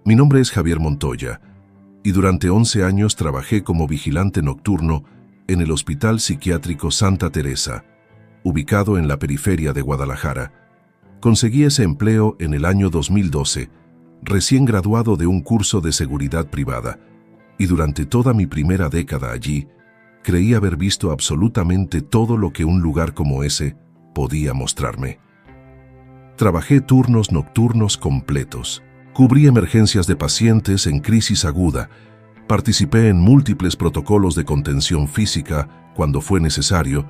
Mi nombre es Javier Montoya y durante 11 años trabajé como vigilante nocturno en el Hospital Psiquiátrico Santa Teresa, ubicado en la periferia de Guadalajara. Conseguí ese empleo en el año 2012, recién graduado de un curso de seguridad privada, y durante toda mi primera década allí, creí haber visto absolutamente todo lo que un lugar como ese podía mostrarme. Trabajé turnos nocturnos completos, cubrí emergencias de pacientes en crisis aguda, participé en múltiples protocolos de contención física cuando fue necesario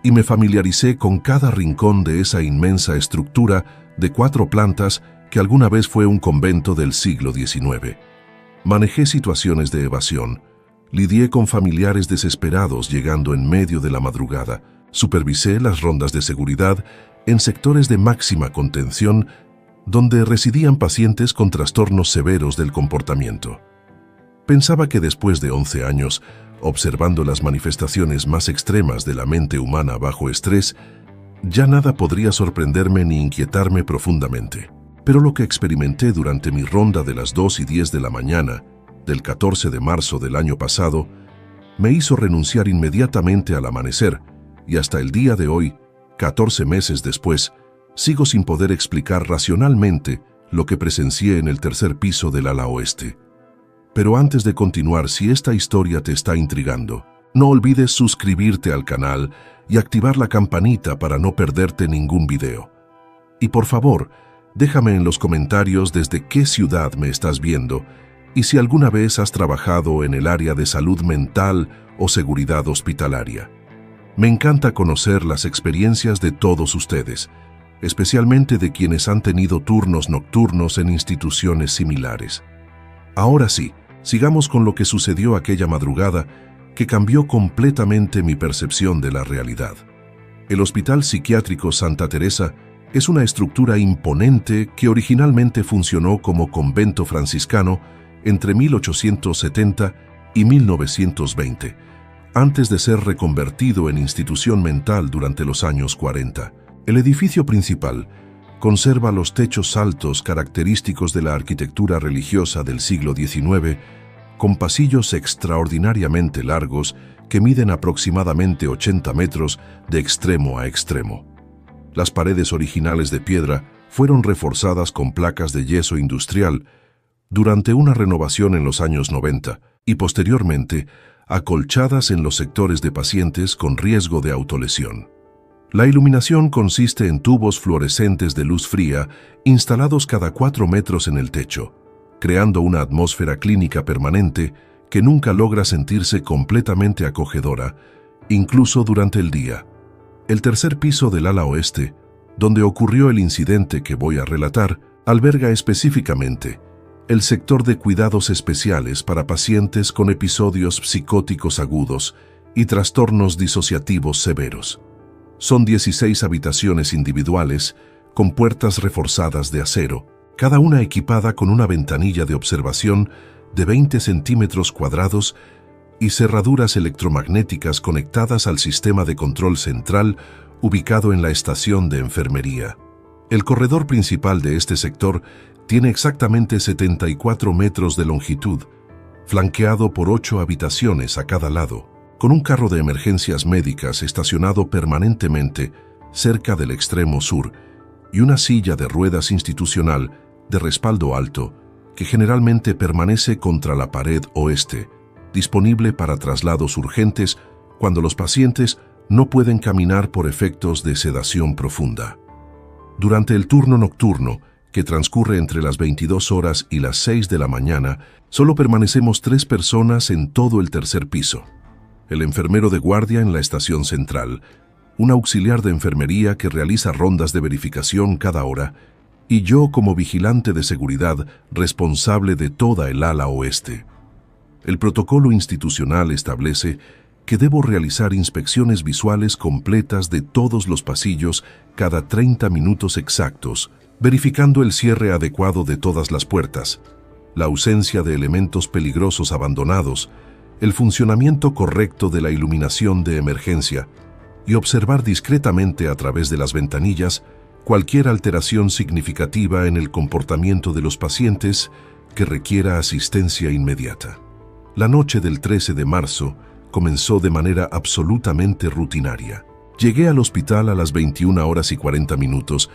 y me familiaricé con cada rincón de esa inmensa estructura de 4 plantas que alguna vez fue un convento del siglo XIX. Manejé situaciones de evasión, lidié con familiares desesperados llegando en medio de la madrugada, supervisé las rondas de seguridad en sectores de máxima contención donde residían pacientes con trastornos severos del comportamiento. Pensaba que después de 11 años, observando las manifestaciones más extremas de la mente humana bajo estrés, ya nada podría sorprenderme ni inquietarme profundamente. Pero lo que experimenté durante mi ronda de las 2:10 de la mañana, del 14 de marzo del año pasado, me hizo renunciar inmediatamente al amanecer, y hasta el día de hoy, 14 meses después, sigo sin poder explicar racionalmente lo que presencié en el tercer piso del ala oeste. Pero antes de continuar, si esta historia te está intrigando, no olvides suscribirte al canal y activar la campanita para no perderte ningún video. Y por favor, déjame en los comentarios desde qué ciudad me estás viendo y si alguna vez has trabajado en el área de salud mental o seguridad hospitalaria. Me encanta conocer las experiencias de todos ustedes, especialmente de quienes han tenido turnos nocturnos en instituciones similares. Ahora sí, sigamos con lo que sucedió aquella madrugada que cambió completamente mi percepción de la realidad. El Hospital Psiquiátrico Santa Teresa es una estructura imponente que originalmente funcionó como convento franciscano entre 1870 y 1920, antes de ser reconvertido en institución mental durante los años 40. El edificio principal conserva los techos altos característicos de la arquitectura religiosa del siglo XIX, con pasillos extraordinariamente largos que miden aproximadamente 80 metros de extremo a extremo. Las paredes originales de piedra fueron reforzadas con placas de yeso industrial durante una renovación en los años 90 y posteriormente acolchadas en los sectores de pacientes con riesgo de autolesión. La iluminación consiste en tubos fluorescentes de luz fría instalados cada 4 metros en el techo, creando una atmósfera clínica permanente que nunca logra sentirse completamente acogedora, incluso durante el día. El tercer piso del ala oeste, donde ocurrió el incidente que voy a relatar, alberga específicamente el sector de cuidados especiales para pacientes con episodios psicóticos agudos y trastornos disociativos severos. Son 16 habitaciones individuales con puertas reforzadas de acero, cada una equipada con una ventanilla de observación de 20 centímetros cuadrados y cerraduras electromagnéticas conectadas al sistema de control central ubicado en la estación de enfermería. El corredor principal de este sector tiene exactamente 74 metros de longitud, flanqueado por 8 habitaciones a cada lado, con un carro de emergencias médicas estacionado permanentemente cerca del extremo sur y una silla de ruedas institucional de respaldo alto que generalmente permanece contra la pared oeste, disponible para traslados urgentes cuando los pacientes no pueden caminar por efectos de sedación profunda. Durante el turno nocturno, que transcurre entre las 22 horas y las 6 de la mañana, solo permanecemos 3 personas en todo el tercer piso. El enfermero de guardia en la estación central, un auxiliar de enfermería que realiza rondas de verificación cada hora, y yo como vigilante de seguridad responsable de toda el ala oeste. El protocolo institucional establece que debo realizar inspecciones visuales completas de todos los pasillos cada 30 minutos exactos, verificando el cierre adecuado de todas las puertas, la ausencia de elementos peligrosos abandonados, el funcionamiento correcto de la iluminación de emergencia y observar discretamente a través de las ventanillas cualquier alteración significativa en el comportamiento de los pacientes que requiera asistencia inmediata. La noche del 13 de marzo comenzó de manera absolutamente rutinaria. Llegué al hospital a las 21:40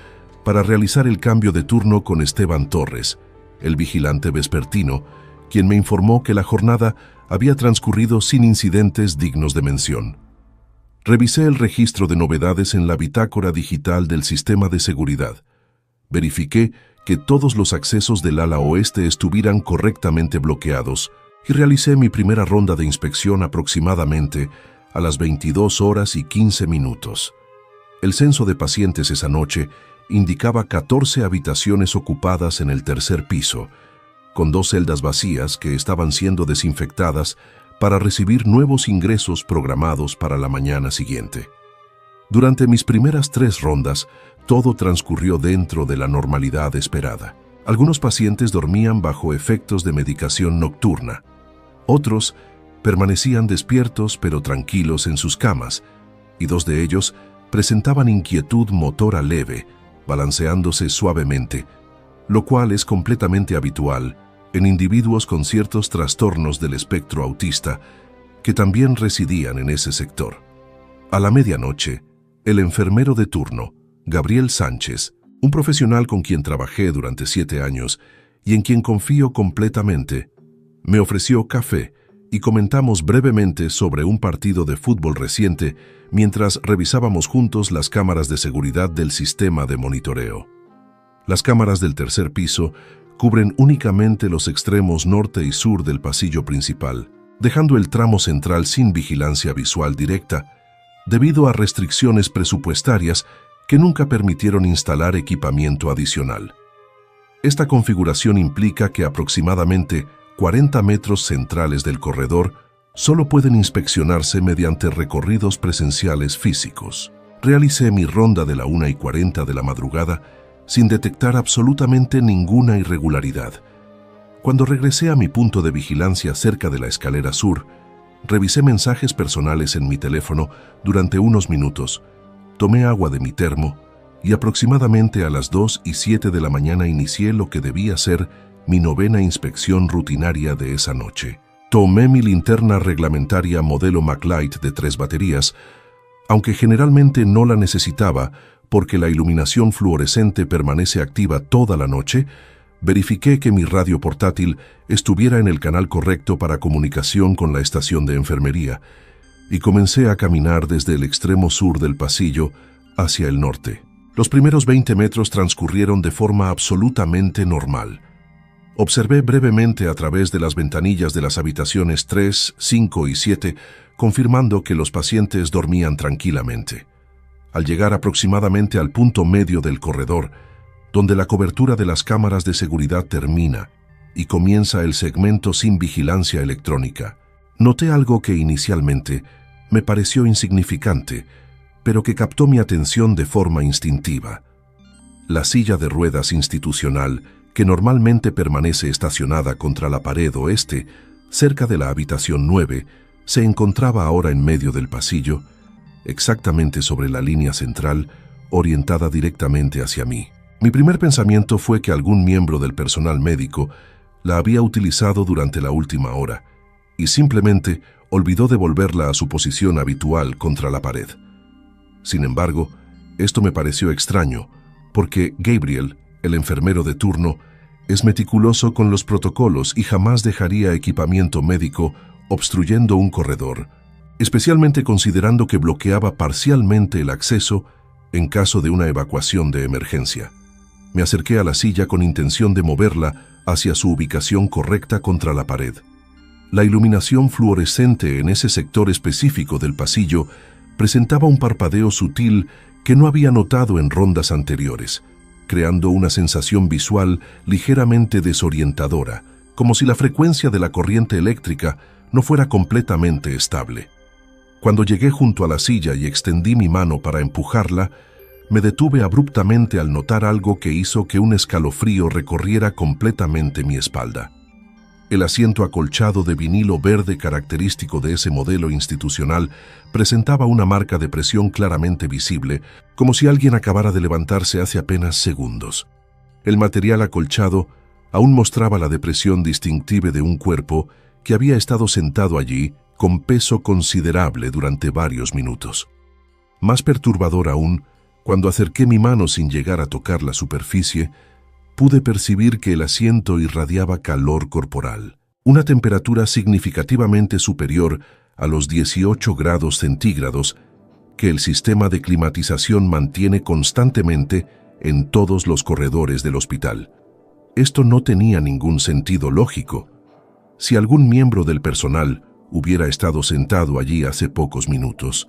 para realizar el cambio de turno con Esteban Torres, el vigilante vespertino, quien me informó que la jornada había transcurrido sin incidentes dignos de mención. Revisé el registro de novedades en la bitácora digital del sistema de seguridad. Verifiqué que todos los accesos del ala oeste estuvieran correctamente bloqueados y realicé mi primera ronda de inspección aproximadamente a las 22:15. El censo de pacientes esa noche indicaba 14 habitaciones ocupadas en el tercer piso, con 2 celdas vacías que estaban siendo desinfectadas para recibir nuevos ingresos programados para la mañana siguiente. Durante mis primeras 3 rondas, todo transcurrió dentro de la normalidad esperada. Algunos pacientes dormían bajo efectos de medicación nocturna. Otros permanecían despiertos pero tranquilos en sus camas, y 2 de ellos presentaban inquietud motora leve, balanceándose suavemente, lo cual es completamente habitual en individuos con ciertos trastornos del espectro autista que también residían en ese sector. A la medianoche, el enfermero de turno, Gabriel Sánchez, un profesional con quien trabajé durante 7 años y en quien confío completamente, me ofreció café y comentamos brevemente sobre un partido de fútbol reciente mientras revisábamos juntos las cámaras de seguridad del sistema de monitoreo. Las cámaras del tercer piso cubren únicamente los extremos norte y sur del pasillo principal, dejando el tramo central sin vigilancia visual directa, debido a restricciones presupuestarias que nunca permitieron instalar equipamiento adicional. Esta configuración implica que aproximadamente 40 metros centrales del corredor solo pueden inspeccionarse mediante recorridos presenciales físicos. Realicé mi ronda de la 1:40 de la madrugada sin detectar absolutamente ninguna irregularidad. Cuando regresé a mi punto de vigilancia cerca de la escalera sur, revisé mensajes personales en mi teléfono durante unos minutos, tomé agua de mi termo y aproximadamente a las 2:07 de la mañana inicié lo que debía ser mi 9ª inspección rutinaria de esa noche. Tomé mi linterna reglamentaria modelo MacLight de 3 baterías, aunque generalmente no la necesitaba porque la iluminación fluorescente permanece activa toda la noche. Verifiqué que mi radio portátil estuviera en el canal correcto para comunicación con la estación de enfermería y comencé a caminar desde el extremo sur del pasillo hacia el norte. Los primeros 20 metros transcurrieron de forma absolutamente normal. Observé brevemente a través de las ventanillas de las habitaciones 3, 5 y 7, confirmando que los pacientes dormían tranquilamente. Al llegar aproximadamente al punto medio del corredor, donde la cobertura de las cámaras de seguridad termina y comienza el segmento sin vigilancia electrónica, noté algo que inicialmente me pareció insignificante, pero que captó mi atención de forma instintiva. La silla de ruedas institucional, que normalmente permanece estacionada contra la pared oeste, cerca de la habitación 9, se encontraba ahora en medio del pasillo, exactamente sobre la línea central, orientada directamente hacia mí. Mi primer pensamiento fue que algún miembro del personal médico la había utilizado durante la última hora y simplemente olvidó devolverla a su posición habitual contra la pared. Sin embargo, esto me pareció extraño, porque Gabriel, el enfermero de turno, es meticuloso con los protocolos y jamás dejaría equipamiento médico obstruyendo un corredor, especialmente considerando que bloqueaba parcialmente el acceso en caso de una evacuación de emergencia. Me acerqué a la silla con intención de moverla hacia su ubicación correcta contra la pared. La iluminación fluorescente en ese sector específico del pasillo presentaba un parpadeo sutil que no había notado en rondas anteriores, creando una sensación visual ligeramente desorientadora, como si la frecuencia de la corriente eléctrica no fuera completamente estable. Cuando llegué junto a la silla y extendí mi mano para empujarla, me detuve abruptamente al notar algo que hizo que un escalofrío recorriera completamente mi espalda. El asiento acolchado de vinilo verde característico de ese modelo institucional presentaba una marca de presión claramente visible, como si alguien acabara de levantarse hace apenas segundos. El material acolchado aún mostraba la depresión distintiva de un cuerpo que había estado sentado allí con peso considerable durante varios minutos. Más perturbador aún, cuando acerqué mi mano sin llegar a tocar la superficie, pude percibir que el asiento irradiaba calor corporal, una temperatura significativamente superior a los 18 grados centígrados que el sistema de climatización mantiene constantemente en todos los corredores del hospital. Esto no tenía ningún sentido lógico. Si algún miembro del personal hubiera estado sentado allí hace pocos minutos,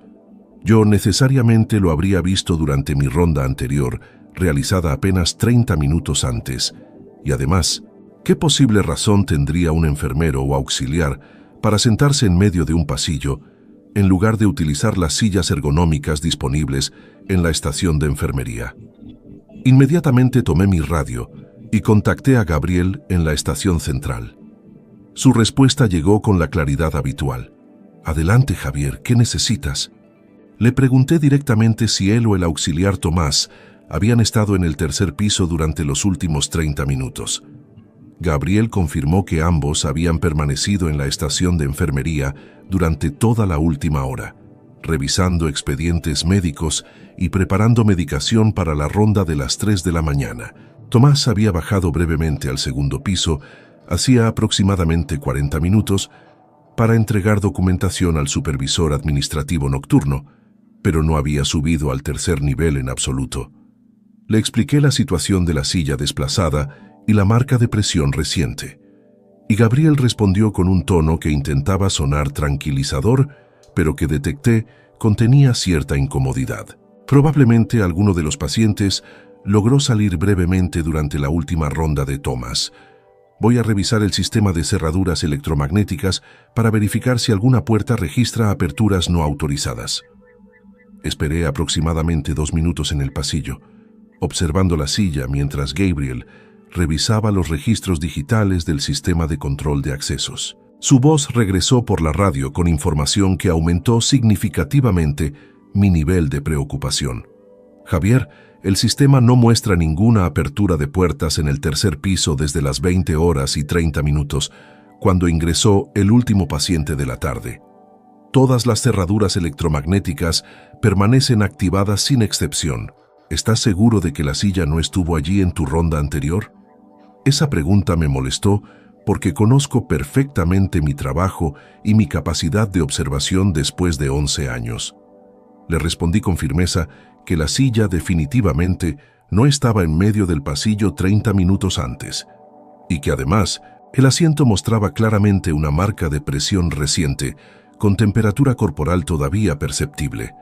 yo necesariamente lo habría visto durante mi ronda anterior, realizada apenas 30 minutos antes, y además, ¿qué posible razón tendría un enfermero o auxiliar para sentarse en medio de un pasillo en lugar de utilizar las sillas ergonómicas disponibles en la estación de enfermería? Inmediatamente tomé mi radio y contacté a Gabriel en la estación central. Su respuesta llegó con la claridad habitual. «Adelante, Javier, ¿qué necesitas?». Le pregunté directamente si él o el auxiliar Tomás habían estado en el tercer piso durante los últimos 30 minutos. Gabriel confirmó que ambos habían permanecido en la estación de enfermería durante toda la última hora, revisando expedientes médicos y preparando medicación para la ronda de las 3 de la mañana. Tomás había bajado brevemente al segundo piso, hacía aproximadamente 40 minutos, para entregar documentación al supervisor administrativo nocturno, pero no había subido al tercer nivel en absoluto. Le expliqué la situación de la silla desplazada y la marca de presión reciente, y Gabriel respondió con un tono que intentaba sonar tranquilizador, pero que detecté contenía cierta incomodidad. Probablemente alguno de los pacientes logró salir brevemente durante la última ronda de tomas. Voy a revisar el sistema de cerraduras electromagnéticas para verificar si alguna puerta registra aperturas no autorizadas. Esperé aproximadamente 2 minutos en el pasillo, observando la silla mientras Gabriel revisaba los registros digitales del sistema de control de accesos. Su voz regresó por la radio con información que aumentó significativamente mi nivel de preocupación. «Javier, el sistema no muestra ninguna apertura de puertas en el tercer piso desde las 20 horas y 30 minutos, cuando ingresó el último paciente de la tarde. Todas las cerraduras electromagnéticas permanecen activadas sin excepción. ¿Estás seguro de que la silla no estuvo allí en tu ronda anterior?». Esa pregunta me molestó porque conozco perfectamente mi trabajo y mi capacidad de observación después de 11 años. Le respondí con firmeza que la silla definitivamente no estaba en medio del pasillo 30 minutos antes, y que además el asiento mostraba claramente una marca de presión reciente, con temperatura corporal todavía perceptible.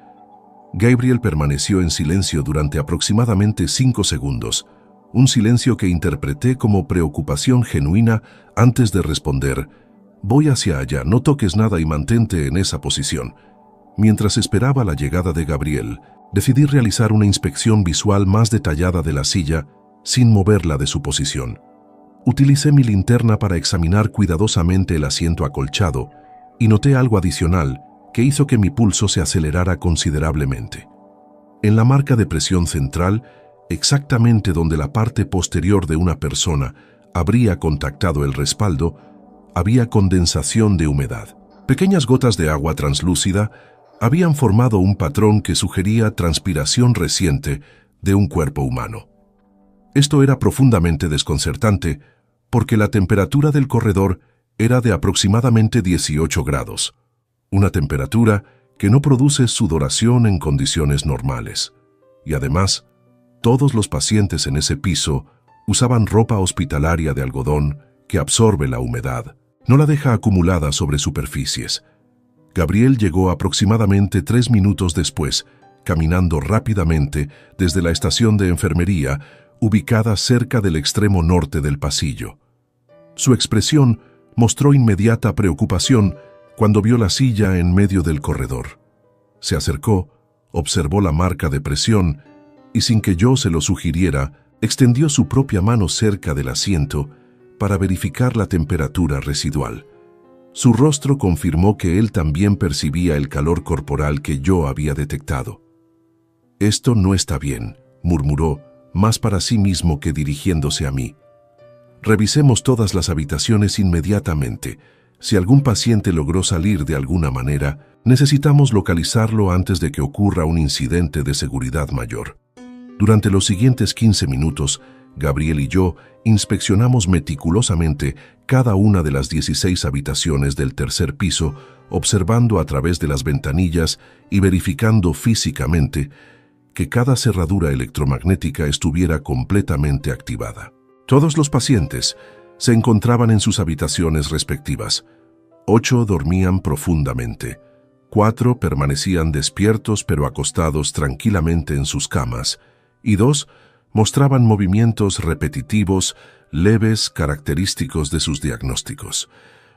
Gabriel permaneció en silencio durante aproximadamente 5 segundos, un silencio que interpreté como preocupación genuina antes de responder: «Voy hacia allá, no toques nada y mantente en esa posición». Mientras esperaba la llegada de Gabriel, decidí realizar una inspección visual más detallada de la silla sin moverla de su posición. Utilicé mi linterna para examinar cuidadosamente el asiento acolchado y noté algo adicional que hizo que mi pulso se acelerara considerablemente. En la marca de presión central, exactamente donde la parte posterior de una persona habría contactado el respaldo, había condensación de humedad. Pequeñas gotas de agua translúcida habían formado un patrón que sugería transpiración reciente de un cuerpo humano. Esto era profundamente desconcertante porque la temperatura del corredor era de aproximadamente 18 grados, una temperatura que no produce sudoración en condiciones normales. Y además, todos los pacientes en ese piso usaban ropa hospitalaria de algodón que absorbe la humedad, no la deja acumulada sobre superficies. Gabriel llegó aproximadamente 3 minutos después, caminando rápidamente desde la estación de enfermería, ubicada cerca del extremo norte del pasillo. Su expresión mostró inmediata preocupación cuando vio la silla en medio del corredor. Se acercó, observó la marca de presión y, sin que yo se lo sugiriera, extendió su propia mano cerca del asiento para verificar la temperatura residual. Su rostro confirmó que él también percibía el calor corporal que yo había detectado. «Esto no está bien», murmuró, más para sí mismo que dirigiéndose a mí. Revisemos todas las habitaciones inmediatamente. Si algún paciente logró salir de alguna manera, necesitamos localizarlo antes de que ocurra un incidente de seguridad mayor. Durante los siguientes 15 minutos, Gabriel y yo inspeccionamos meticulosamente cada una de las 16 habitaciones del tercer piso, observando a través de las ventanillas y verificando físicamente que cada cerradura electromagnética estuviera completamente activada. Todos los pacientes se encontraban en sus habitaciones respectivas. 8 dormían profundamente. 4 permanecían despiertos pero acostados tranquilamente en sus camas, y 2 mostraban movimientos repetitivos, leves, característicos de sus diagnósticos.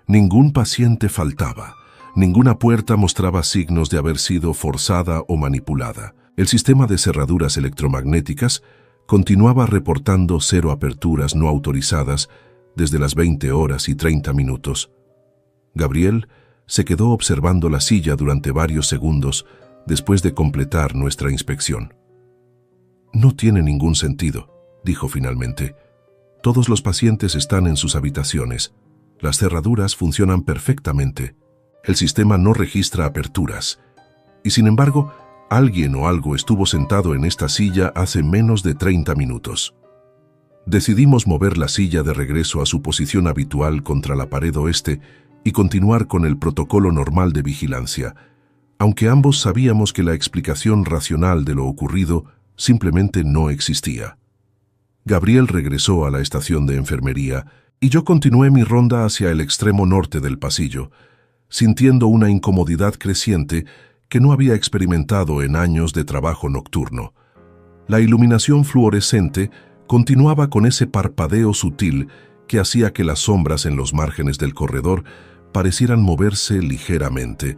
Ningún paciente faltaba. Ninguna puerta mostraba signos de haber sido forzada o manipulada. El sistema de cerraduras electromagnéticas continuaba reportando 0 aperturas no autorizadas desde las 20 horas y 30 minutos. Gabriel se quedó observando la silla durante varios segundos después de completar nuestra inspección. «No tiene ningún sentido», dijo finalmente. «Todos los pacientes están en sus habitaciones. Las cerraduras funcionan perfectamente. El sistema no registra aperturas. Y sin embargo, alguien o algo estuvo sentado en esta silla hace menos de 30 minutos». Decidimos mover la silla de regreso a su posición habitual contra la pared oeste y continuar con el protocolo normal de vigilancia, aunque ambos sabíamos que la explicación racional de lo ocurrido simplemente no existía. Gabriel regresó a la estación de enfermería y yo continué mi ronda hacia el extremo norte del pasillo, sintiendo una incomodidad creciente que no había experimentado en años de trabajo nocturno. La iluminación fluorescente continuaba con ese parpadeo sutil que hacía que las sombras en los márgenes del corredor parecieran moverse ligeramente,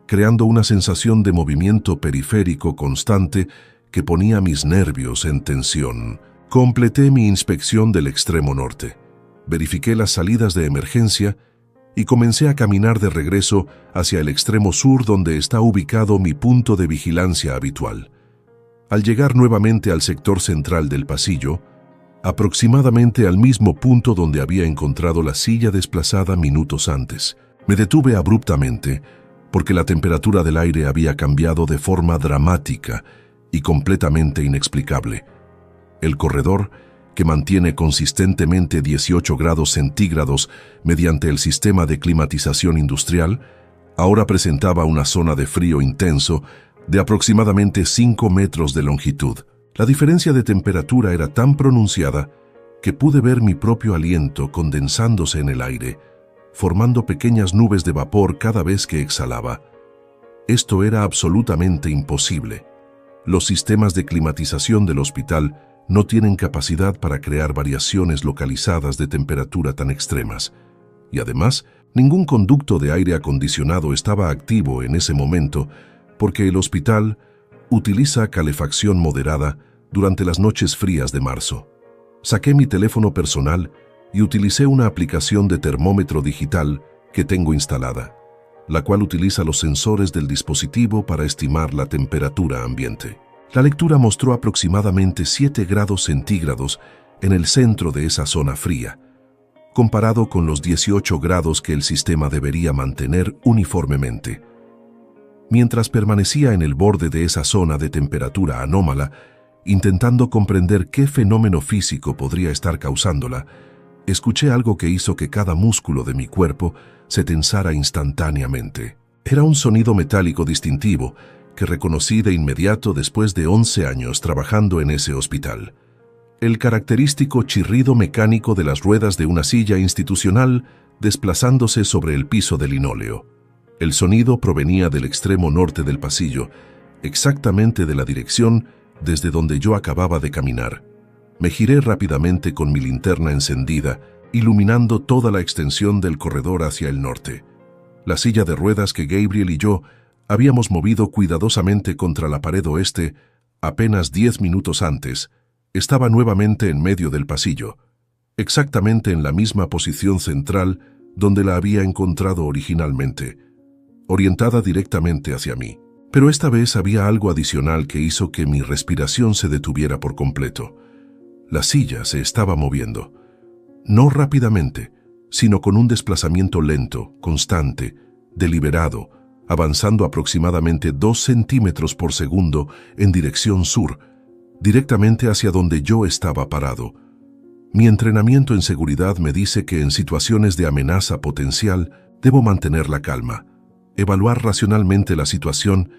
creando una sensación de movimiento periférico constante que ponía mis nervios en tensión. Completé mi inspección del extremo norte, verifiqué las salidas de emergencia y comencé a caminar de regreso hacia el extremo sur donde está ubicado mi punto de vigilancia habitual. Al llegar nuevamente al sector central del pasillo, aproximadamente al mismo punto donde había encontrado la silla desplazada minutos antes, me detuve abruptamente porque la temperatura del aire había cambiado de forma dramática y completamente inexplicable. El corredor, que mantiene consistentemente 18 grados centígrados mediante el sistema de climatización industrial, ahora presentaba una zona de frío intenso de aproximadamente 5 metros de longitud. La diferencia de temperatura era tan pronunciada que pude ver mi propio aliento condensándose en el aire, formando pequeñas nubes de vapor cada vez que exhalaba. Esto era absolutamente imposible. Los sistemas de climatización del hospital no tienen capacidad para crear variaciones localizadas de temperatura tan extremas. Y además, ningún conducto de aire acondicionado estaba activo en ese momento porque el hospital utiliza calefacción moderada durante las noches frías de marzo. Saqué mi teléfono personal y utilicé una aplicación de termómetro digital que tengo instalada, la cual utiliza los sensores del dispositivo para estimar la temperatura ambiente. La lectura mostró aproximadamente 7 grados centígrados en el centro de esa zona fría, comparado con los 18 grados que el sistema debería mantener uniformemente. Mientras permanecía en el borde de esa zona de temperatura anómala, intentando comprender qué fenómeno físico podría estar causándola, escuché algo que hizo que cada músculo de mi cuerpo se tensara instantáneamente. Era un sonido metálico distintivo que reconocí de inmediato después de 11 años trabajando en ese hospital. El característico chirrido mecánico de las ruedas de una silla institucional desplazándose sobre el piso de linóleo. El sonido provenía del extremo norte del pasillo, exactamente de la dirección desde donde yo acababa de caminar. Me giré rápidamente con mi linterna encendida, iluminando toda la extensión del corredor hacia el norte. La silla de ruedas que Gabriel y yo habíamos movido cuidadosamente contra la pared oeste apenas 10 minutos antes, estaba nuevamente en medio del pasillo, exactamente en la misma posición central donde la había encontrado originalmente, orientada directamente hacia mí. Pero esta vez había algo adicional que hizo que mi respiración se detuviera por completo. La silla se estaba moviendo. no rápidamente, sino con un desplazamiento lento, constante, deliberado, avanzando aproximadamente 2 centímetros por segundo en dirección sur, directamente hacia donde yo estaba parado. Mi entrenamiento en seguridad me dice que en situaciones de amenaza potencial debo mantener la calma, evaluar racionalmente la situación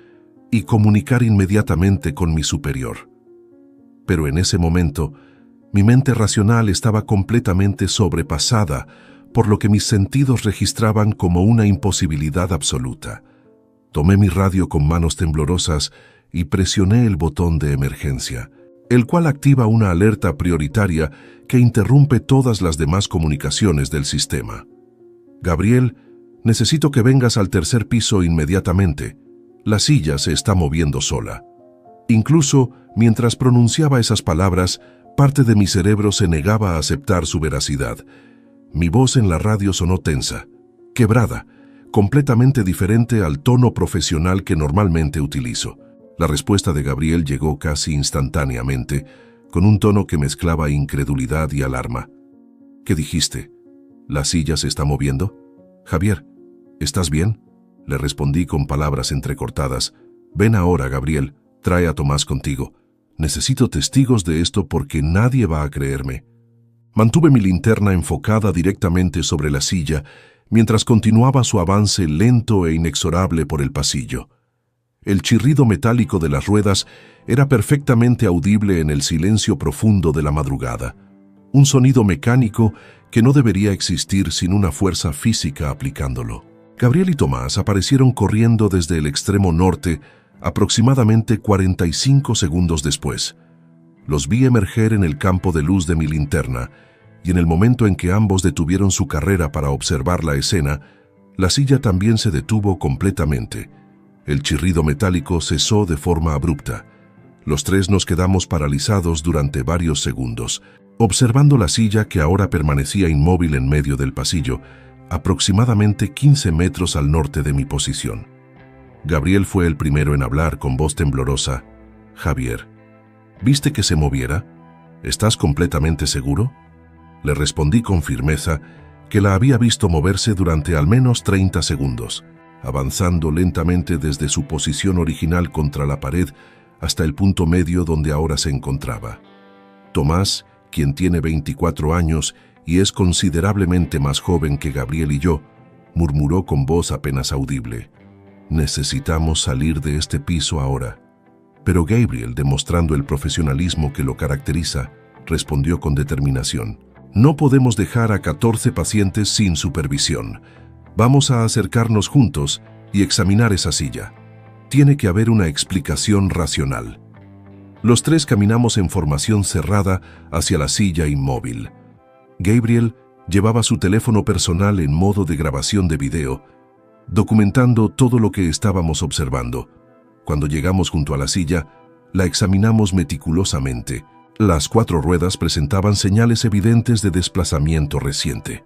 y comunicar inmediatamente con mi superior. Pero en ese momento, mi mente racional estaba completamente sobrepasada por lo que mis sentidos registraban como una imposibilidad absoluta. Tomé mi radio con manos temblorosas y presioné el botón de emergencia, el cual activa una alerta prioritaria que interrumpe todas las demás comunicaciones del sistema. Gabriel, necesito que vengas al tercer piso inmediatamente. La silla se está moviendo sola. Incluso, mientras pronunciaba esas palabras, parte de mi cerebro se negaba a aceptar su veracidad. Mi voz en la radio sonó tensa, quebrada, completamente diferente al tono profesional que normalmente utilizo. La respuesta de Gabriel llegó casi instantáneamente, con un tono que mezclaba incredulidad y alarma. ¿Qué dijiste? ¿La silla se está moviendo? Javier, ¿estás bien? Le respondí con palabras entrecortadas. Ven ahora, Gabriel, trae a Tomás contigo. Necesito testigos de esto porque nadie va a creerme. Mantuve mi linterna enfocada directamente sobre la silla mientras continuaba su avance lento e inexorable por el pasillo. El chirrido metálico de las ruedas era perfectamente audible en el silencio profundo de la madrugada, un sonido mecánico que no debería existir sin una fuerza física aplicándolo. Gabriel y Tomás aparecieron corriendo desde el extremo norte aproximadamente 45 segundos después. Los vi emerger en el campo de luz de mi linterna, y en el momento en que ambos detuvieron su carrera para observar la escena, la silla también se detuvo completamente. El chirrido metálico cesó de forma abrupta. Los tres nos quedamos paralizados durante varios segundos, observando la silla que ahora permanecía inmóvil en medio del pasillo, aproximadamente 15 metros al norte de mi posición. Gabriel fue el primero en hablar con voz temblorosa. Javier, ¿viste que se moviera? ¿Estás completamente seguro? Le respondí con firmeza que la había visto moverse durante al menos 30 segundos, avanzando lentamente desde su posición original contra la pared hasta el punto medio donde ahora se encontraba. Tomás, quien tiene 24 años y es considerablemente más joven que Gabriel y yo, murmuró con voz apenas audible. Necesitamos salir de este piso ahora. Pero Gabriel, demostrando el profesionalismo que lo caracteriza, respondió con determinación. No podemos dejar a 14 pacientes sin supervisión. Vamos a acercarnos juntos y examinar esa silla. Tiene que haber una explicación racional. Los tres caminamos en formación cerrada hacia la silla inmóvil. Gabriel llevaba su teléfono personal en modo de grabación de video, documentando todo lo que estábamos observando. Cuando llegamos junto a la silla, la examinamos meticulosamente. Las 4 ruedas presentaban señales evidentes de desplazamiento reciente.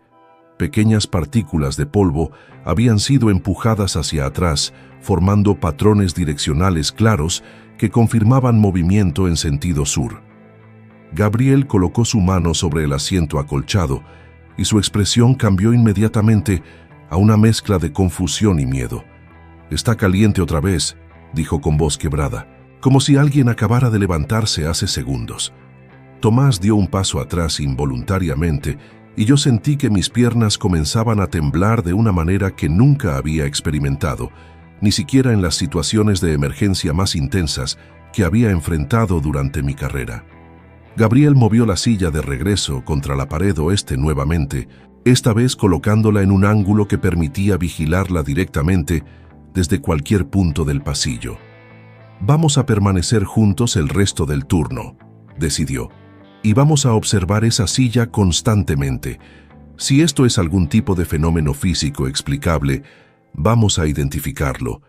Pequeñas partículas de polvo habían sido empujadas hacia atrás, formando patrones direccionales claros que confirmaban movimiento en sentido sur. Gabriel colocó su mano sobre el asiento acolchado y su expresión cambió inmediatamente a una mezcla de confusión y miedo. «Está caliente otra vez», dijo con voz quebrada, como si alguien acabara de levantarse hace segundos. Tomás dio un paso atrás involuntariamente y yo sentí que mis piernas comenzaban a temblar de una manera que nunca había experimentado, ni siquiera en las situaciones de emergencia más intensas que había enfrentado durante mi carrera. Gabriel movió la silla de regreso contra la pared oeste nuevamente, esta vez colocándola en un ángulo que permitía vigilarla directamente desde cualquier punto del pasillo. «Vamos a permanecer juntos el resto del turno», decidió, «y vamos a observar esa silla constantemente. Si esto es algún tipo de fenómeno físico explicable, vamos a identificarlo».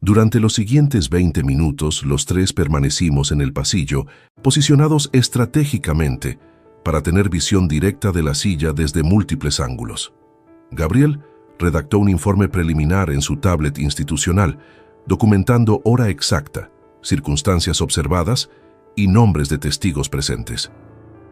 Durante los siguientes 20 minutos, los tres permanecimos en el pasillo, posicionados estratégicamente, para tener visión directa de la silla desde múltiples ángulos. Gabriel redactó un informe preliminar en su tablet institucional, documentando hora exacta, circunstancias observadas y nombres de testigos presentes.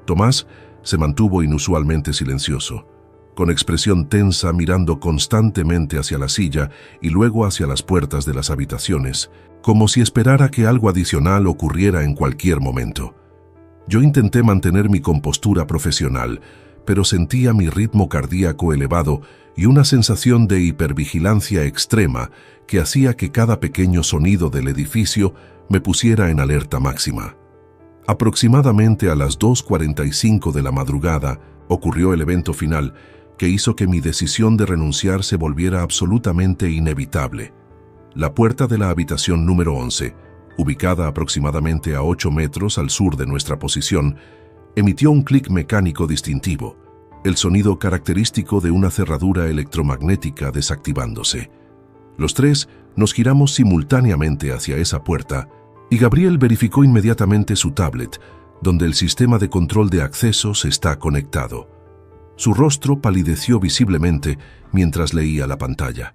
Tomás se mantuvo inusualmente silencioso, con expresión tensa mirando constantemente hacia la silla y luego hacia las puertas de las habitaciones, como si esperara que algo adicional ocurriera en cualquier momento. Yo intenté mantener mi compostura profesional, pero sentía mi ritmo cardíaco elevado y una sensación de hipervigilancia extrema que hacía que cada pequeño sonido del edificio me pusiera en alerta máxima. Aproximadamente a las 2:45 de la madrugada ocurrió el evento final que hizo que mi decisión de renunciar se volviera absolutamente inevitable. La puerta de la habitación número 11, ubicada aproximadamente a 8 metros al sur de nuestra posición, emitió un clic mecánico distintivo, el sonido característico de una cerradura electromagnética desactivándose. Los tres nos giramos simultáneamente hacia esa puerta y Gabriel verificó inmediatamente su tablet, donde el sistema de control de accesos está conectado. Su rostro palideció visiblemente mientras leía la pantalla.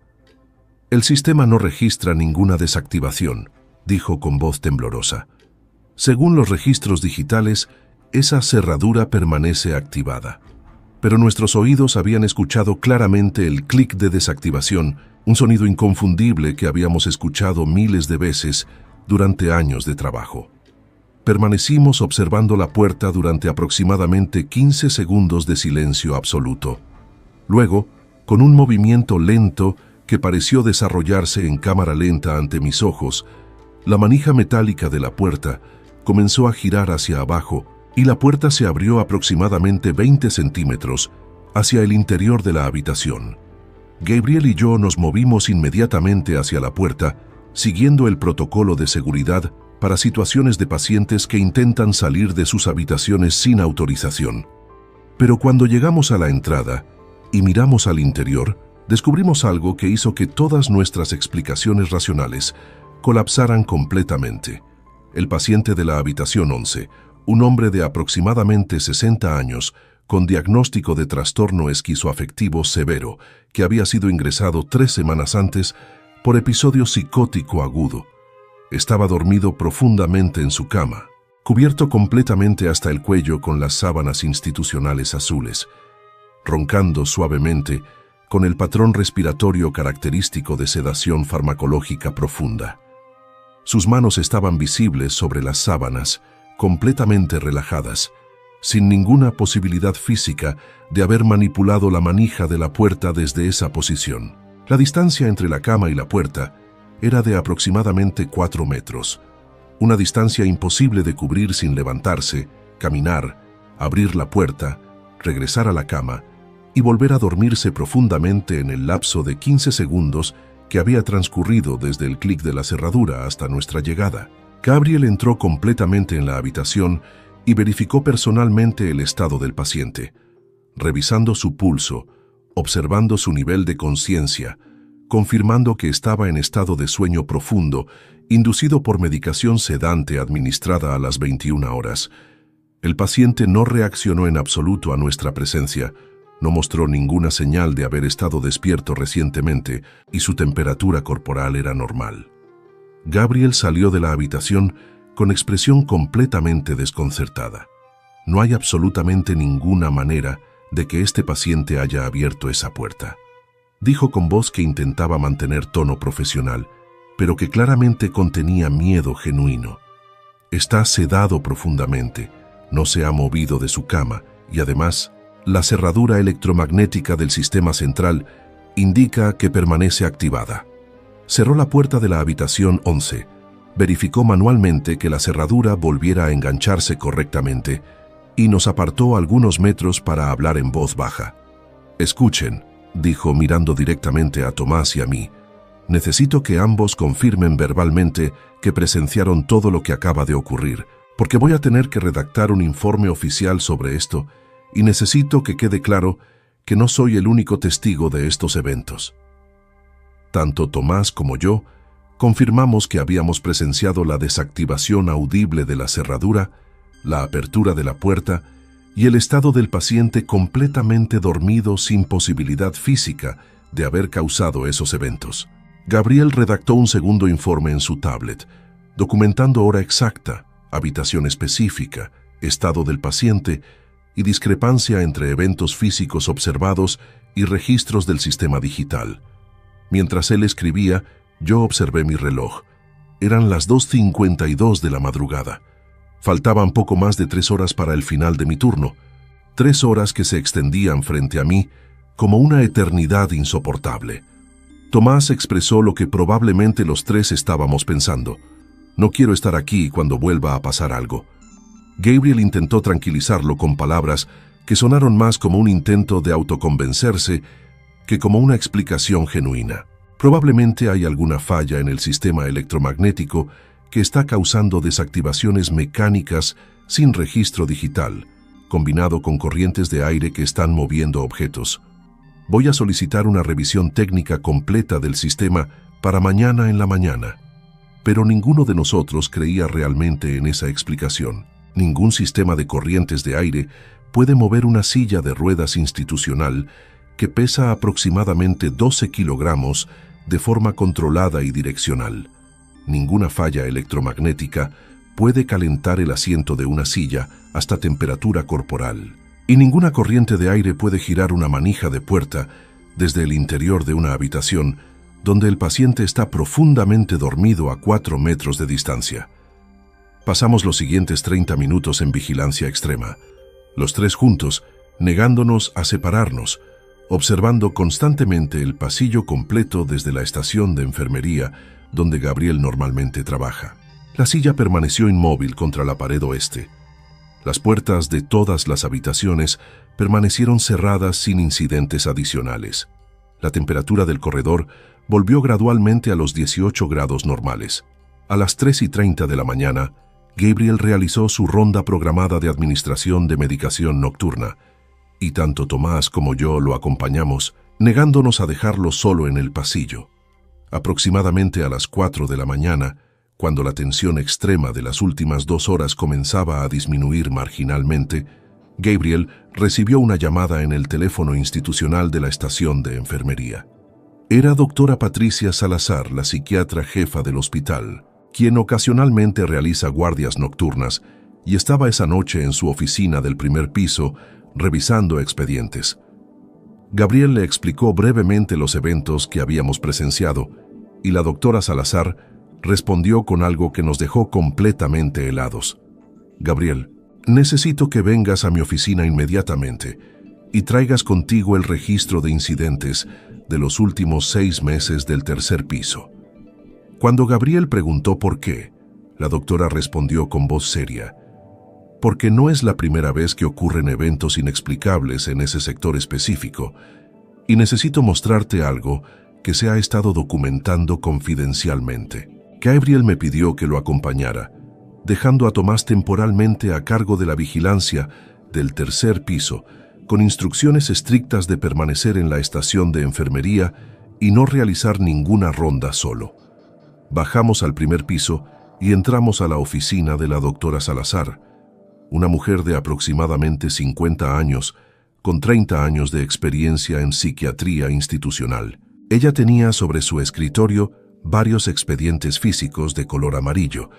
«El sistema no registra ninguna desactivación», dijo con voz temblorosa. «Según los registros digitales, esa cerradura permanece activada». Pero nuestros oídos habían escuchado claramente el clic de desactivación, un sonido inconfundible que habíamos escuchado miles de veces durante años de trabajo. Permanecimos observando la puerta durante aproximadamente 15 segundos de silencio absoluto. Luego, con un movimiento lento que pareció desarrollarse en cámara lenta ante mis ojos, la manija metálica de la puerta comenzó a girar hacia abajo y la puerta se abrió aproximadamente 20 centímetros hacia el interior de la habitación. Gabriel y yo nos movimos inmediatamente hacia la puerta, siguiendo el protocolo de seguridad para situaciones de pacientes que intentan salir de sus habitaciones sin autorización. Pero cuando llegamos a la entrada y miramos al interior, descubrimos algo que hizo que todas nuestras explicaciones racionales colapsaran completamente. El paciente de la habitación 11, un hombre de aproximadamente 60 años, con diagnóstico de trastorno esquizoafectivo severo, que había sido ingresado 3 semanas antes por episodio psicótico agudo. Estaba dormido profundamente en su cama, cubierto completamente hasta el cuello con las sábanas institucionales azules, roncando suavemente con el patrón respiratorio característico de sedación farmacológica profunda. Sus manos estaban visibles sobre las sábanas, completamente relajadas, sin ninguna posibilidad física de haber manipulado la manija de la puerta desde esa posición. La distancia entre la cama y la puerta era de aproximadamente 4 metros, una distancia imposible de cubrir sin levantarse, caminar, abrir la puerta, regresar a la cama y volver a dormirse profundamente en el lapso de 15 segundos que había transcurrido desde el clic de la cerradura hasta nuestra llegada. Gabriel entró completamente en la habitación y verificó personalmente el estado del paciente, revisando su pulso, observando su nivel de conciencia, confirmando que estaba en estado de sueño profundo, inducido por medicación sedante administrada a las 21 horas. El paciente no reaccionó en absoluto a nuestra presencia, no mostró ninguna señal de haber estado despierto recientemente y su temperatura corporal era normal. Gabriel salió de la habitación con expresión completamente desconcertada. No hay absolutamente ninguna manera de que este paciente haya abierto esa puerta, dijo con voz que intentaba mantener tono profesional, pero que claramente contenía miedo genuino. Está sedado profundamente, no se ha movido de su cama y además, la cerradura electromagnética del sistema central indica que permanece activada. Cerró la puerta de la habitación 11, verificó manualmente que la cerradura volviera a engancharse correctamente y nos apartó algunos metros para hablar en voz baja. «Escuchen», dijo mirando directamente a Tomás y a mí. «Necesito que ambos confirmen verbalmente que presenciaron todo lo que acaba de ocurrir, porque voy a tener que redactar un informe oficial sobre esto y necesito que quede claro que no soy el único testigo de estos eventos». Tanto Tomás como yo confirmamos que habíamos presenciado la desactivación audible de la cerradura, la apertura de la puerta y el estado del paciente completamente dormido sin posibilidad física de haber causado esos eventos. Gabriel redactó un segundo informe en su tablet, documentando hora exacta, habitación específica, estado del paciente y discrepancia entre eventos físicos observados y registros del sistema digital. Mientras él escribía, yo observé mi reloj. Eran las 2:52 de la madrugada. Faltaban poco más de 3 horas para el final de mi turno. 3 horas que se extendían frente a mí como una eternidad insoportable. Tomás expresó lo que probablemente los tres estábamos pensando. No quiero estar aquí cuando vuelva a pasar algo. Gabriel intentó tranquilizarlo con palabras que sonaron más como un intento de autoconvencerse que como una explicación genuina. Probablemente hay alguna falla en el sistema electromagnético que está causando desactivaciones mecánicas sin registro digital, combinado con corrientes de aire que están moviendo objetos. Voy a solicitar una revisión técnica completa del sistema para mañana en la mañana. Pero ninguno de nosotros creía realmente en esa explicación. Ningún sistema de corrientes de aire puede mover una silla de ruedas institucional que pesa aproximadamente 12 kilogramos de forma controlada y direccional. Ninguna falla electromagnética puede calentar el asiento de una silla hasta temperatura corporal. Y ninguna corriente de aire puede girar una manija de puerta desde el interior de una habitación donde el paciente está profundamente dormido a 4 metros de distancia. Pasamos los siguientes 30 minutos en vigilancia extrema, los tres juntos, negándonos a separarnos, observando constantemente el pasillo completo desde la estación de enfermería donde Gabriel normalmente trabaja. La silla permaneció inmóvil contra la pared oeste. Las puertas de todas las habitaciones permanecieron cerradas sin incidentes adicionales. La temperatura del corredor volvió gradualmente a los 18 grados normales. A las 3:30 de la mañana, Gabriel realizó su ronda programada de administración de medicación nocturna, y tanto Tomás como yo lo acompañamos, negándonos a dejarlo solo en el pasillo. Aproximadamente a las 4 de la mañana, cuando la tensión extrema de las últimas 2 horas comenzaba a disminuir marginalmente, Gabriel recibió una llamada en el teléfono institucional de la estación de enfermería. Era doctora Patricia Salazar, la psiquiatra jefa del hospital, quien ocasionalmente realiza guardias nocturnas, y estaba esa noche en su oficina del primer piso revisando expedientes. Gabriel le explicó brevemente los eventos que habíamos presenciado, y la doctora Salazar respondió con algo que nos dejó completamente helados. Gabriel, necesito que vengas a mi oficina inmediatamente y traigas contigo el registro de incidentes de los últimos 6 meses del tercer piso. Cuando Gabriel preguntó por qué, la doctora respondió con voz seria: porque no es la primera vez que ocurren eventos inexplicables en ese sector específico, y necesito mostrarte algo que se ha estado documentando confidencialmente. Gabriel me pidió que lo acompañara, dejando a Tomás temporalmente a cargo de la vigilancia del tercer piso, con instrucciones estrictas de permanecer en la estación de enfermería y no realizar ninguna ronda solo. Bajamos al primer piso y entramos a la oficina de la doctora Salazar, una mujer de aproximadamente 50 años, con 30 años de experiencia en psiquiatría institucional. Ella tenía sobre su escritorio varios expedientes físicos de color amarillo,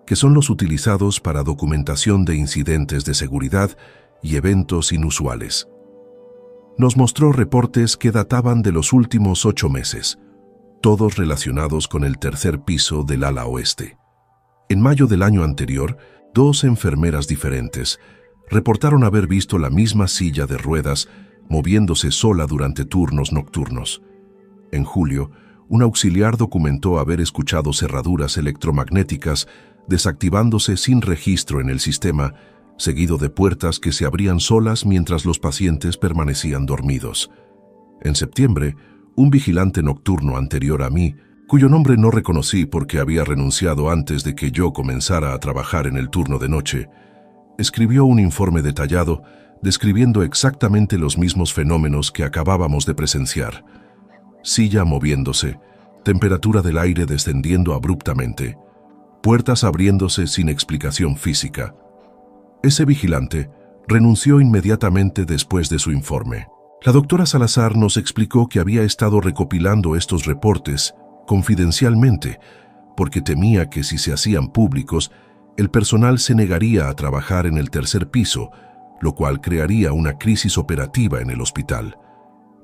que son los utilizados para documentación de incidentes de seguridad y eventos inusuales. Nos mostró reportes que databan de los últimos 8 meses, todos relacionados con el tercer piso del ala oeste. En mayo del año anterior, 2 enfermeras diferentes reportaron haber visto la misma silla de ruedas moviéndose sola durante turnos nocturnos. En julio, un auxiliar documentó haber escuchado cerraduras electromagnéticas desactivándose sin registro en el sistema, seguido de puertas que se abrían solas mientras los pacientes permanecían dormidos. En septiembre, un vigilante nocturno anterior a mí, cuyo nombre no reconocí porque había renunciado antes de que yo comenzara a trabajar en el turno de noche, escribió un informe detallado describiendo exactamente los mismos fenómenos que acabábamos de presenciar: silla moviéndose, temperatura del aire descendiendo abruptamente, puertas abriéndose sin explicación física. Ese vigilante renunció inmediatamente después de su informe. La doctora Salazar nos explicó que había estado recopilando estos reportes confidencialmente porque temía que si se hacían públicos, el personal se negaría a trabajar en el tercer piso, lo cual crearía una crisis operativa en el hospital.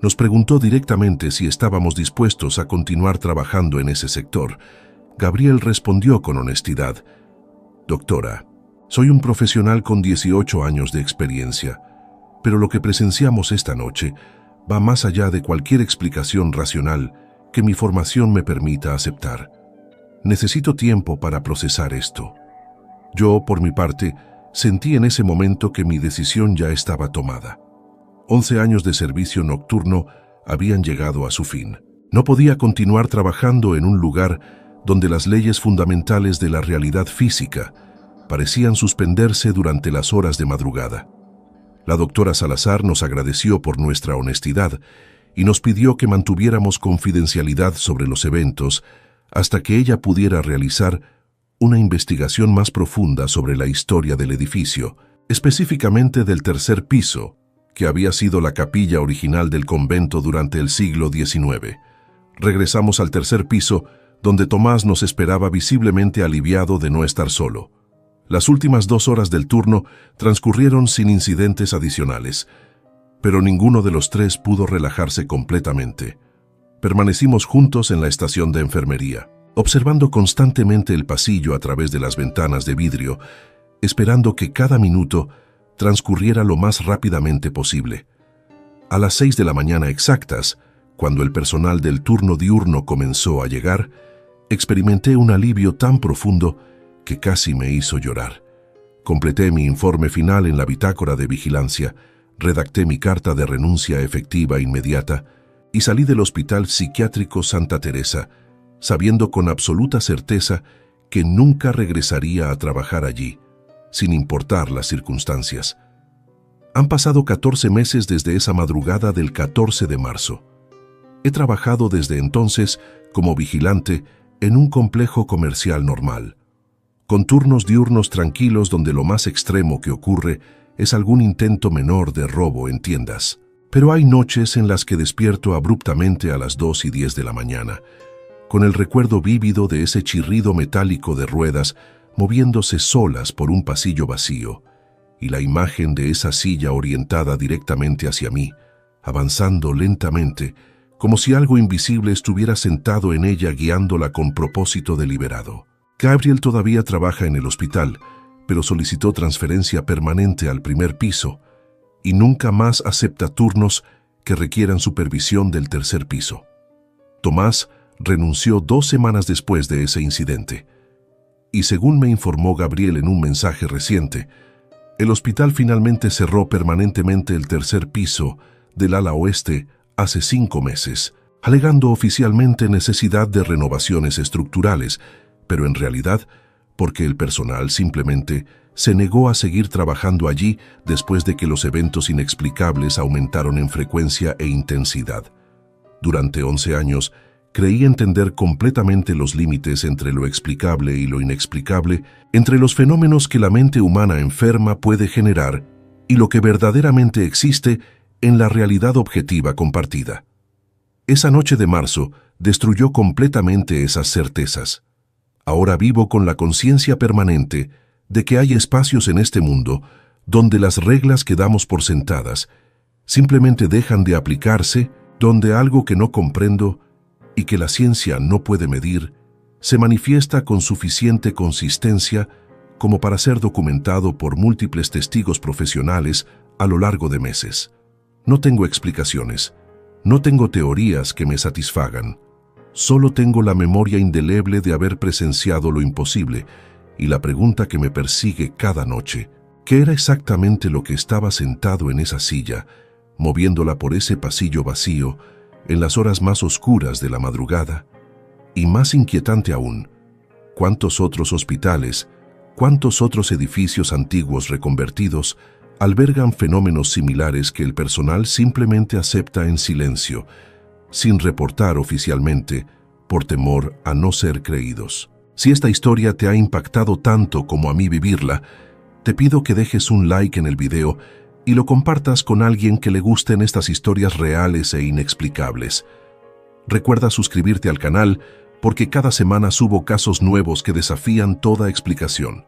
Nos preguntó directamente si estábamos dispuestos a continuar trabajando en ese sector. Gabriel respondió con honestidad: «Doctora, soy un profesional con 18 años de experiencia, pero lo que presenciamos esta noche va más allá de cualquier explicación racional que mi formación me permita aceptar. Necesito tiempo para procesar esto». Yo, por mi parte, sentí en ese momento que mi decisión ya estaba tomada. 11 años de servicio nocturno habían llegado a su fin. No podía continuar trabajando en un lugar donde las leyes fundamentales de la realidad física parecían suspenderse durante las horas de madrugada. La doctora Salazar nos agradeció por nuestra honestidad y nos pidió que mantuviéramos confidencialidad sobre los eventos hasta que ella pudiera realizar una investigación más profunda sobre la historia del edificio, específicamente del tercer piso, que había sido la capilla original del convento durante el siglo XIX. Regresamos al tercer piso, donde Tomás nos esperaba visiblemente aliviado de no estar solo. Las últimas 2 horas del turno transcurrieron sin incidentes adicionales, pero ninguno de los 3 pudo relajarse completamente. Permanecimos juntos en la estación de enfermería, observando constantemente el pasillo a través de las ventanas de vidrio, esperando que cada minuto transcurriera lo más rápidamente posible. A las 6 de la mañana exactas, cuando el personal del turno diurno comenzó a llegar, experimenté un alivio tan profundo que casi me hizo llorar. Completé mi informe final en la bitácora de vigilancia, redacté mi carta de renuncia efectiva inmediata y salí del Hospital Psiquiátrico Santa Teresa, sabiendo con absoluta certeza que nunca regresaría a trabajar allí, sin importar las circunstancias. Han pasado 14 meses desde esa madrugada del 14 de marzo. He trabajado desde entonces como vigilante en un complejo comercial normal, con turnos diurnos tranquilos donde lo más extremo que ocurre es algún intento menor de robo en tiendas. Pero hay noches en las que despierto abruptamente a las 2:10 de la mañana, con el recuerdo vívido de ese chirrido metálico de ruedas moviéndose solas por un pasillo vacío, y la imagen de esa silla orientada directamente hacia mí, avanzando lentamente, como si algo invisible estuviera sentado en ella guiándola con propósito deliberado. Gabriel todavía trabaja en el hospital, pero solicitó transferencia permanente al primer piso y nunca más acepta turnos que requieran supervisión del tercer piso. Tomás renunció 2 semanas después de ese incidente. Y según me informó Gabriel en un mensaje reciente, el hospital finalmente cerró permanentemente el tercer piso del ala oeste hace 5 meses, alegando oficialmente necesidad de renovaciones estructurales, pero en realidad porque el personal simplemente se negó a seguir trabajando allí después de que los eventos inexplicables aumentaron en frecuencia e intensidad. Durante 11 años, creí entender completamente los límites entre lo explicable y lo inexplicable, entre los fenómenos que la mente humana enferma puede generar y lo que verdaderamente existe en la realidad objetiva compartida. Esa noche de marzo destruyó completamente esas certezas. Ahora vivo con la conciencia permanente de que hay espacios en este mundo donde las reglas que damos por sentadas simplemente dejan de aplicarse, donde algo que no comprendo y que la ciencia no puede medir, se manifiesta con suficiente consistencia como para ser documentado por múltiples testigos profesionales a lo largo de meses. No tengo explicaciones, no tengo teorías que me satisfagan, solo tengo la memoria indeleble de haber presenciado lo imposible y la pregunta que me persigue cada noche: ¿qué era exactamente lo que estaba sentado en esa silla, moviéndola por ese pasillo vacío, en las horas más oscuras de la madrugada? Y más inquietante aún, ¿cuántos otros hospitales, cuántos otros edificios antiguos reconvertidos albergan fenómenos similares que el personal simplemente acepta en silencio, sin reportar oficialmente, por temor a no ser creídos? Si esta historia te ha impactado tanto como a mí vivirla, te pido que dejes un like en el video y lo compartas con alguien que le gusten estas historias reales e inexplicables. Recuerda suscribirte al canal porque cada semana subo casos nuevos que desafían toda explicación.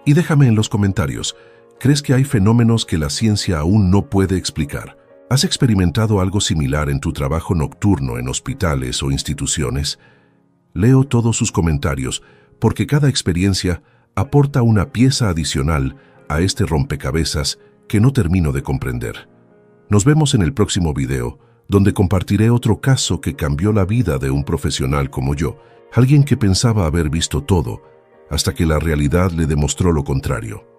Y déjame en los comentarios, ¿Crees que hay fenómenos que la ciencia aún no puede explicar? ¿Has experimentado algo similar en tu trabajo nocturno en hospitales o instituciones? Leo todos sus comentarios porque cada experiencia aporta una pieza adicional a este rompecabezas que no termino de comprender. Nos vemos en el próximo video, donde compartiré otro caso que cambió la vida de un profesional como yo, alguien que pensaba haber visto todo, hasta que la realidad le demostró lo contrario.